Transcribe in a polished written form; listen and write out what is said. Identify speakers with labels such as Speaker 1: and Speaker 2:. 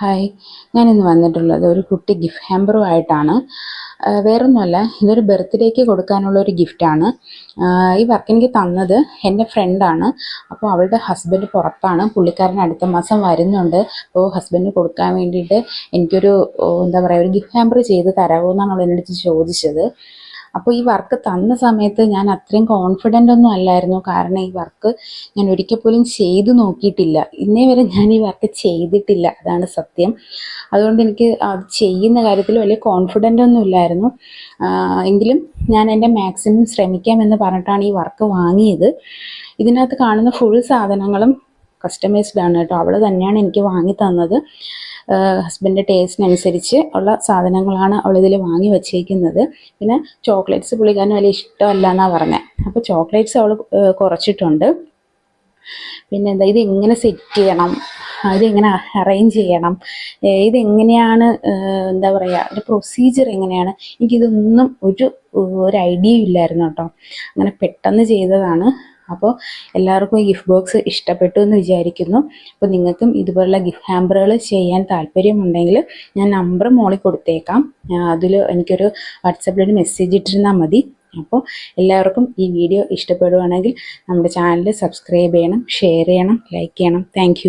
Speaker 1: Hi, ഞാനിന്ന് വന്നിട്ടുള്ളത് ഒരു കുട്ടി ഗിഫ്റ്റ് ഹാമ്പറുമായിട്ടാണ്. വേറൊന്നുമല്ല, ഇതൊരു ബർത്ത്ഡേക്ക് കൊടുക്കാനുള്ള ഒരു ഗിഫ്റ്റാണ്. ഈ വർക്ക് എനിക്ക് തന്നത് എൻ്റെ ഫ്രണ്ടാണ്. അപ്പോൾ അവളുടെ ഹസ്ബൻഡ് പുറത്താണ്, പുള്ളിക്കാരൻ അടുത്ത മാസം വരുന്നുണ്ട്. അപ്പോൾ ഹസ്ബൻഡിന് കൊടുക്കാൻ വേണ്ടിയിട്ട് എനിക്കൊരു എന്താ പറയുക, ഒരു ഗിഫ്റ്റ് ഹാമ്പർ ചെയ്ത് തരാമോ എന്നാണ് അവൾ എൻ്റെ അടുത്ത് ചോദിച്ചത്. അപ്പോൾ ഈ വർക്ക് തന്ന സമയത്ത് ഞാൻ അത്രയും കോൺഫിഡൻ്റ് ഒന്നും അല്ലായിരുന്നു. കാരണം ഈ വർക്ക് ഞാൻ ഒരിക്കൽ പോലും ചെയ്തു നോക്കിയിട്ടില്ല. ഇന്നേ വരെ ഞാൻ ഈ വർക്ക് ചെയ്തിട്ടില്ല, അതാണ് സത്യം. അതുകൊണ്ട് എനിക്ക് അത് ചെയ്യുന്ന കാര്യത്തിൽ വലിയ കോൺഫിഡൻ്റ് ഒന്നും ഇല്ലായിരുന്നു. എങ്കിലും ഞാൻ എൻ്റെ മാക്സിമം ശ്രമിക്കാമെന്ന് പറഞ്ഞിട്ടാണ് ഈ വർക്ക് വാങ്ങിയത്. ഇതിനകത്ത് കാണുന്ന ഫുൾ സാധനങ്ങളും കസ്റ്റമൈസ്ഡ് ആണ് കേട്ടോ. അവൾ തന്നെയാണ് എനിക്ക് വാങ്ങി തന്നത്. ഹസ്ബൻഡിൻ്റെ ടേസ്റ്റിനനുസരിച്ച് ഉള്ള സാധനങ്ങളാണ് അവളിതിൽ വാങ്ങി വച്ചേക്കുന്നത്. പിന്നെ ചോക്ലേറ്റ്സ് പുള്ളിക്കാരന് വലിയ ഇഷ്ടമല്ല എന്നാണ് പറഞ്ഞത്. അപ്പോൾ ചോക്ലേറ്റ്സ് അവൾ കുറച്ചിട്ടുണ്ട്. പിന്നെ എന്താ, ഇതെങ്ങനെ സെറ്റ് ചെയ്യണം, ഇതെങ്ങനെ അറേഞ്ച് ചെയ്യണം, ഇതെങ്ങനെയാണ് എന്താ പറയുക, ഒരു പ്രൊസീജിയർ എങ്ങനെയാണ്, എനിക്കിതൊന്നും ഒരു ഐഡിയ ഇല്ലായിരുന്നു കേട്ടോ. അങ്ങനെ പെട്ടെന്ന് ചെയ്തതാണ്. അപ്പോൾ എല്ലാവർക്കും ഈ ഗിഫ്റ്റ് ബോക്സ് ഇഷ്ടപ്പെട്ടു എന്ന് വിചാരിക്കുന്നു. അപ്പോൾ നിങ്ങൾക്കും ഇതുപോലുള്ള ഗിഫ്റ്റ് ഹാമ്പറുകൾ ചെയ്യാൻ താല്പര്യമുണ്ടെങ്കിൽ ഞാൻ നമ്പർ മോളിൽ കൊടുത്തേക്കാം. അതിൽ എനിക്കൊരു വാട്സാപ്പിലൊരു മെസ്സേജ് ഇട്ടിരുന്നാൽ മതി. അപ്പോൾ എല്ലാവർക്കും ഈ വീഡിയോ ഇഷ്ടപ്പെടുകയാണെങ്കിൽ നമ്മുടെ ചാനൽ സബ്സ്ക്രൈബ് ചെയ്യണം, ഷെയർ ചെയ്യണം, ലൈക്ക് ചെയ്യണം. താങ്ക്